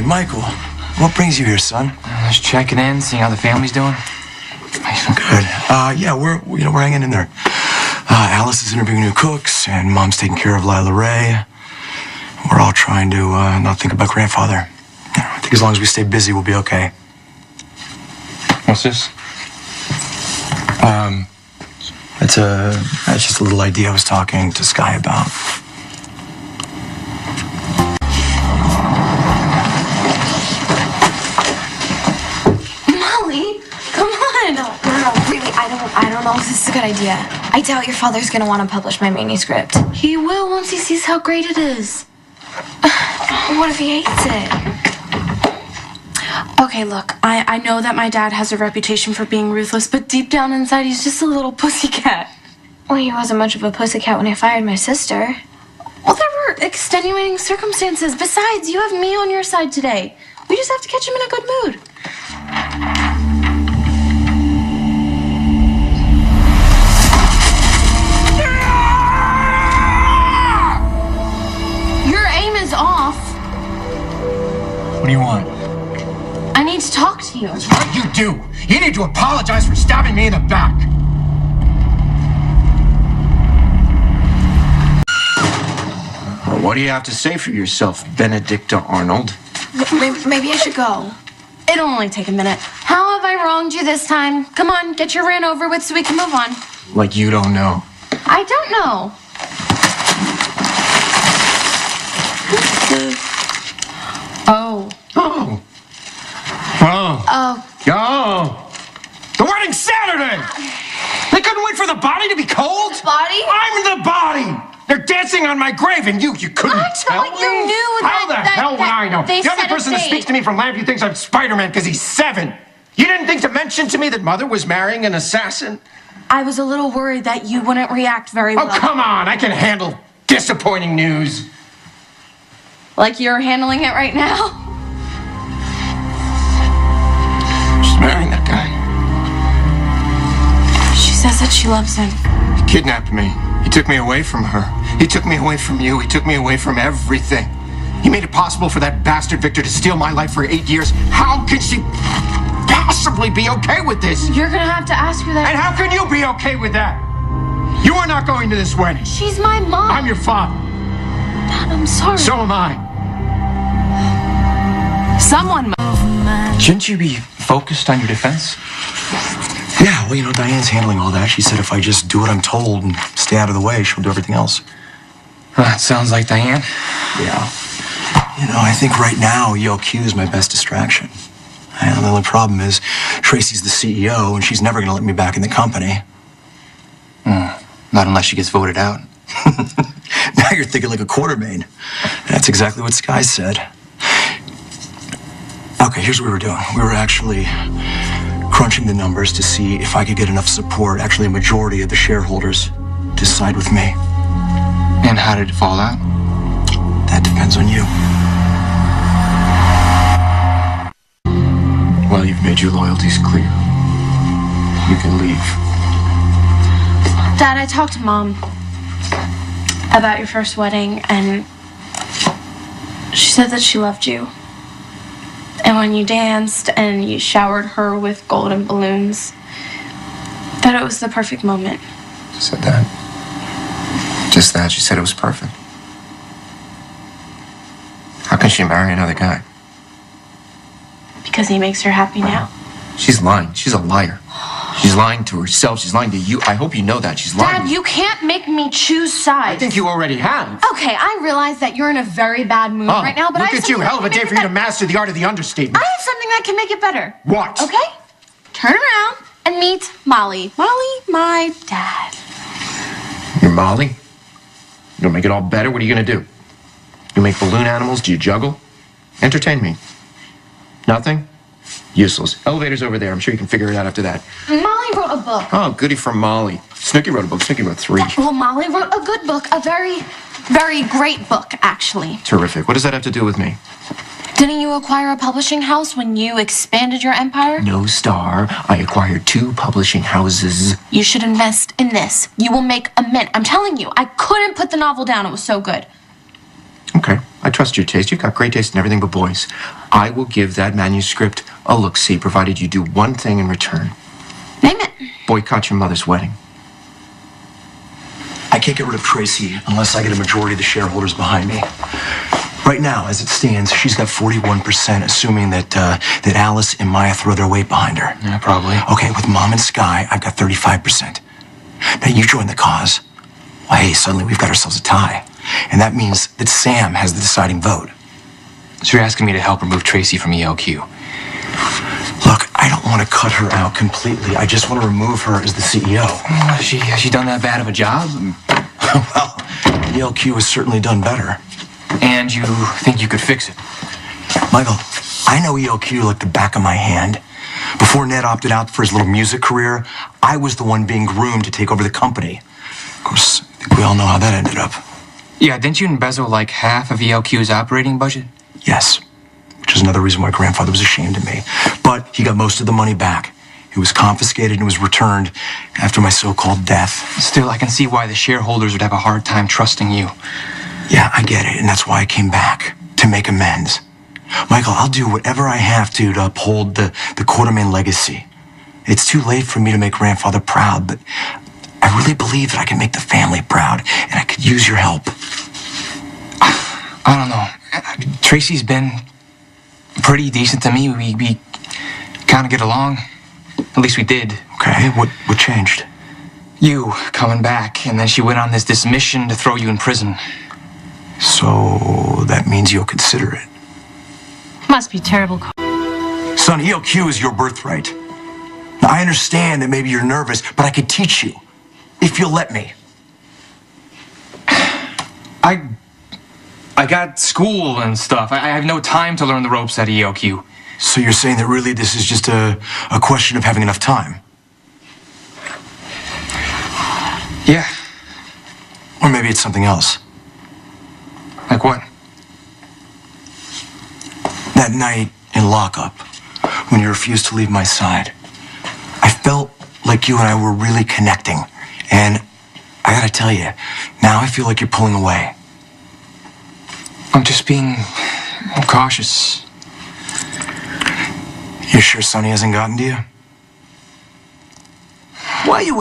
Michael, what brings you here, son? Just checking in, seeing how the family's doing. Good. Yeah, we're hanging in there. Alice is interviewing new cooks, and Mom's taking care of Lila Ray. We're all trying to not think about grandfather. I think as long as we stay busy, we'll be okay. What's this? That's just a little idea I was talking to Sky about. Molly, come on. No, really, I don't know if this is a good idea. I doubt your father's gonna want to publish my manuscript. He will once he sees how great it is. What if he hates it? Okay, look, I know that my dad has a reputation for being ruthless, but deep down inside, he's just a little pussycat. Well, he wasn't much of a pussycat when I fired my sister. Well, there were extenuating circumstances. Besides, you have me on your side today. We just have to catch him in a good mood. Your aim is off. What do you want? I need to talk to you. That's right, you do. You need to apologize for stabbing me in the back. Well, what do you have to say for yourself, Benedicta Arnold? Maybe I should go. It'll only take a minute. How have I wronged you this time? Come on, get your rant over with so we can move on. Like you don't know. I don't know. Oh. Oh. Oh. Oh. The wedding's Saturday! They couldn't wait for the body to be cold? The body? I'm the body! They're dancing on my grave and you couldn't tell me? You knew How the hell would I know? The only person that speaks to me from Lambview thinks I'm Spider-Man because he's 7. You didn't think to mention to me that Mother was marrying an assassin? I was a little worried that you wouldn't react very well. Oh, come on. I can handle disappointing news. Like you're handling it right now? She's marrying that guy. She says that she loves him. He kidnapped me. He took me away from her. He took me away from you. He took me away from everything. He made it possible for that bastard Victor to steal my life for 8 years. How can she possibly be okay with this? You're gonna have to ask her that. And how can you be okay with that? You are not going to this wedding. She's my mom. I'm your father. Dad, I'm sorry. So am I. Someone. Shouldn't you be focused on your defense? Yeah, well, Diane's handling all that. She said if I just do what I'm told and stay out of the way, she'll do everything else. That sounds like Diane. Yeah. I think right now ELQ is my best distraction. And the only problem is Tracy's the CEO and she's never going to let me back in the company. Not unless she gets voted out. Now you're thinking like a Quartermain. That's exactly what Sky said. Okay, here's what we were doing. We were actually crunching the numbers to see if I could get enough support, actually a majority of the shareholders, to side with me. And how did it fall out? That depends on you. Well, you've made your loyalties clear. You can leave. Dad, I talked to Mom about your first wedding, and she said that she loved you. And when you danced and you showered her with golden balloons, that it was the perfect moment. She said that. Just that. She said it was perfect. How can she marry another guy? Because he makes her happy now. She's lying. She's a liar. She's lying to herself. She's lying to you. I hope you know that. She's lying. Dad, you can't make me choose sides. I think you already have. Okay, I realize that you're in a very bad mood right now, but look at you. Hell of a day for you to master the art of the understatement. I have something that can make it better. What? Okay? Turn around and meet Molly. Molly, my dad. You're Molly? You gonna make it all better? What are you gonna do? You make balloon animals? Do you juggle? Entertain me. Nothing? Useless. Elevator's over there. I'm sure you can figure it out after that. Molly wrote a book. Oh, goody from Molly. Snooki wrote a book. Snooki wrote 3. Well, Molly wrote a good book. A very, very great book, actually. Terrific. What does that have to do with me? Didn't you acquire a publishing house when you expanded your empire? No, Starr. I acquired 2 publishing houses. You should invest in this. You will make a mint. I'm telling you, I couldn't put the novel down. It was so good. Okay. I trust your taste. You've got great taste in everything but boys. I will give that manuscript a look-see, provided you do one thing in return. Name it. Boycott your mother's wedding. I can't get rid of Tracy unless I get a majority of the shareholders behind me. Right now, as it stands, she's got 41%, assuming that Alice and Maya throw their weight behind her. Yeah, probably. Okay, with Mom and Sky, I've got 35%. Now you join the cause. Well, hey, suddenly we've got ourselves a tie. And that means that Sam has the deciding vote. So you're asking me to help remove Tracy from ELQ? Look, I don't want to cut her out completely. I just want to remove her as the CEO. Has she done that bad of a job? Well, ELQ has certainly done better. And you think you could fix it? Michael, I know ELQ like the back of my hand. Before Ned opted out for his little music career, I was the one being groomed to take over the company. Of course, I think we all know how that ended up. Yeah, didn't you embezzle like half of ELQ's operating budget? Yes, which is another reason why Grandfather was ashamed of me. But he got most of the money back. It was confiscated and was returned after my so-called death. Still, I can see why the shareholders would have a hard time trusting you. Yeah, I get it, and that's why I came back, to make amends. Michael, I'll do whatever I have to uphold the Quartermain legacy. It's too late for me to make Grandfather proud, but I really believe that I can make the family proud, and I could use your help. I don't know. Tracy's been pretty decent to me. We kind of get along. At least we did. Okay, what changed? You coming back, and then she went on this mission to throw you in prison. So that means you'll consider it. Must be terrible. Son, ELQ is your birthright. Now, I understand that maybe you're nervous, but I could teach you, if you'll let me. I got school and stuff. I have no time to learn the ropes at ELQ. So you're saying that really this is just a question of having enough time? Yeah. Or maybe it's something else. Like what? That night in lockup, when you refused to leave my side, I felt like you and I were really connecting. And I gotta tell you, now I feel like you're pulling away. I'm just being cautious. You sure Sonny hasn't gotten to you? Why you...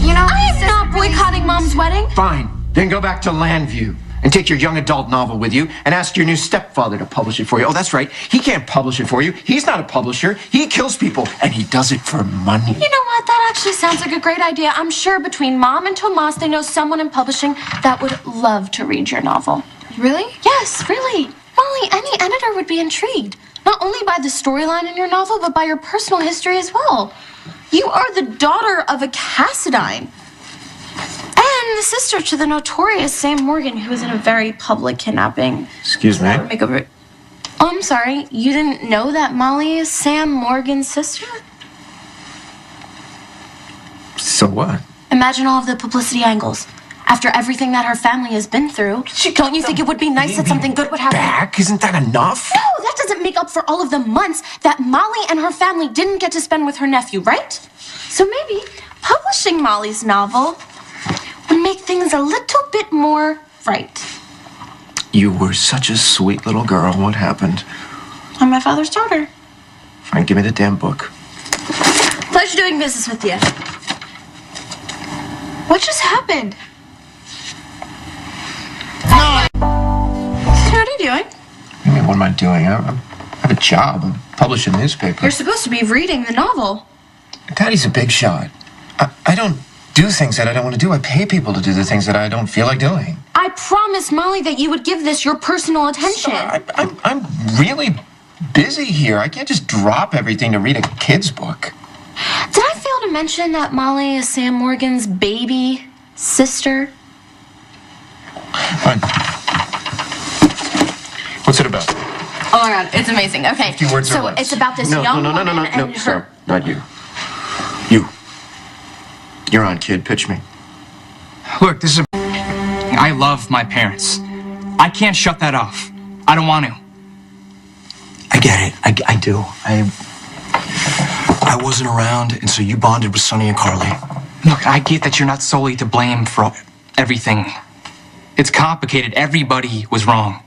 You know, I am not boycotting Mom's wedding. Fine. Then go back to Landview and take your young adult novel with you and ask your new stepfather to publish it for you. Oh, that's right. He can't publish it for you. He's not a publisher. He kills people, and he does it for money. You know what? That actually sounds like a great idea. I'm sure between Mom and Tomas, they know someone in publishing that would love to read your novel. really? Yes, really. Molly, any editor would be intrigued. Not only by the storyline in your novel, but by your personal history as well. You are the daughter of a Cassadine. And the sister to the notorious Sam Morgan, who was in a very public kidnapping. Excuse me? Makeover. Oh, I'm sorry. You didn't know that Molly is Sam Morgan's sister? So what? Imagine all of the publicity angles. After everything that her family has been through, don't you think it would be nice that something good would happen? Back? Isn't that enough? No, that doesn't make up for all of the months that Molly and her family didn't get to spend with her nephew, right? So maybe publishing Molly's novel would make things a little bit more right. You were such a sweet little girl. What happened? I'm my father's daughter. Fine, give me the damn book. Pleasure doing business with you. What just happened? What are you doing? I mean, what am I doing? I have a job. I publish a newspaper. You're supposed to be reading the novel. Daddy's a big shot. I don't do things that I don't want to do. I pay people to do the things that I don't feel like doing. I promised Molly that you would give this your personal attention. I'm really busy here. I can't just drop everything to read a kid's book. Did I fail to mention that Molly is Sam Morgan's baby sister? Fine. What's it about? Oh my god, it's amazing. Okay. 50 words or so less. it's about this No, young no, woman and her... sir. Not you. You. You're on, kid. Pitch me. Look, this is a... I love my parents. I can't shut that off. I don't want to. I get it. I do. I wasn't around, and so you bonded with Sonny and Carly. Look, I get that you're not solely to blame for everything. It's complicated. Everybody was wrong.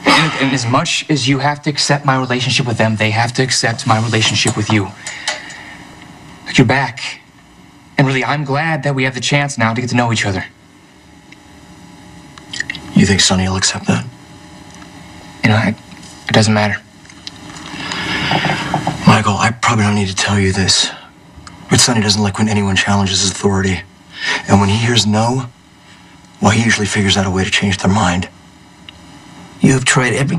And as much as you have to accept my relationship with them, they have to accept my relationship with you. You're back. And really, I'm glad that we have the chance now to get to know each other. You think Sonny will accept that? You know, it doesn't matter. Michael, I probably don't need to tell you this, but Sonny doesn't like when anyone challenges his authority. And when he hears no, well, he usually figures out a way to change their mind. You have tried every...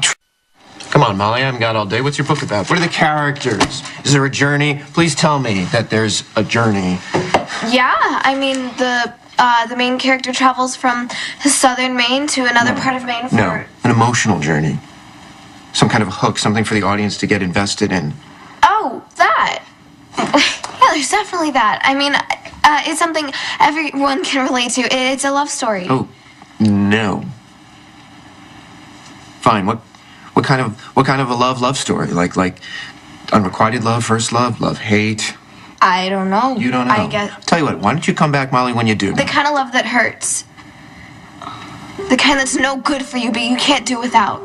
Come on, Molly, I haven't got all day. What's your book about? What are the characters? Is there a journey? Please tell me that there's a journey. Yeah, I mean, the main character travels from southern Maine to another part of Maine for... No, an emotional journey. Some kind of hook, something for the audience to get invested in. Oh, that. Yeah, there's definitely that. I mean, it's something everyone can relate to. It's a love story. Oh, no. Fine. What kind of a love story? Like unrequited love, first love, hate? I don't know. You don't know. I guess Tell you what. Why don't you come back, Molly, when you do? the kind of love that hurts. The kind that's no good for you, but you can't do without.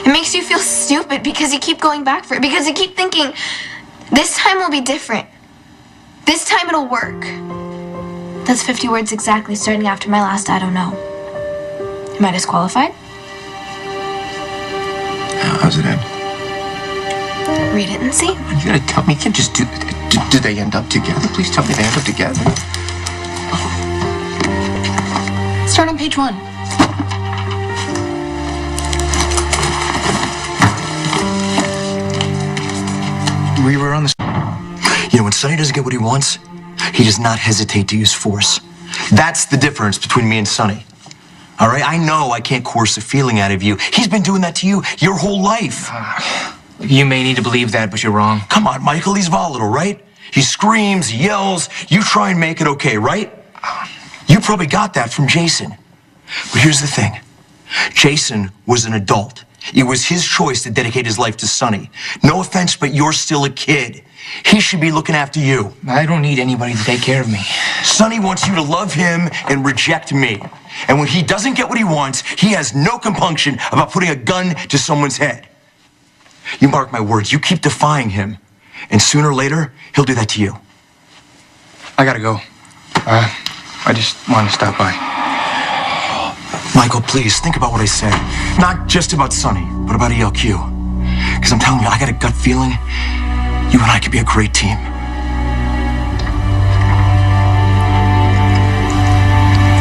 It makes you feel stupid because you keep going back for it. Because you keep thinking, this time will be different. This time it'll work. That's 50 words exactly, starting after my last I don't know. Am I disqualified? How's it end? Read it and see. You gotta tell me. You can't just do... Do they end up together? Please tell me they end up together. Start on page 1. We were on the... You know, when Sonny doesn't get what he wants, he does not hesitate to use force. That's the difference between me and Sonny. All right? I know I can't coerce a feeling out of you. He's been doing that to you your whole life. You may need to believe that, but you're wrong. Come on, Michael, he's volatile, right? He screams, he yells. You try and make it okay, right? You probably got that from Jason. But here's the thing. Jason was an adult. It was his choice to dedicate his life to Sonny. No offense, but you're still a kid. He should be looking after you. I don't need anybody to take care of me. Sonny wants you to love him and reject me. And when he doesn't get what he wants, he has no compunction about putting a gun to someone's head. You mark my words, you keep defying him, and sooner or later, he'll do that to you. I gotta go. I just wanted to stop by. Michael, please, think about what I said. Not just about Sonny, but about ELQ. Because I'm telling you, I got a gut feeling you and I could be a great team.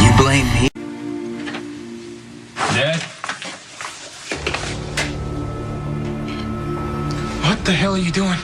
You blame me? Dad? What the hell are you doing?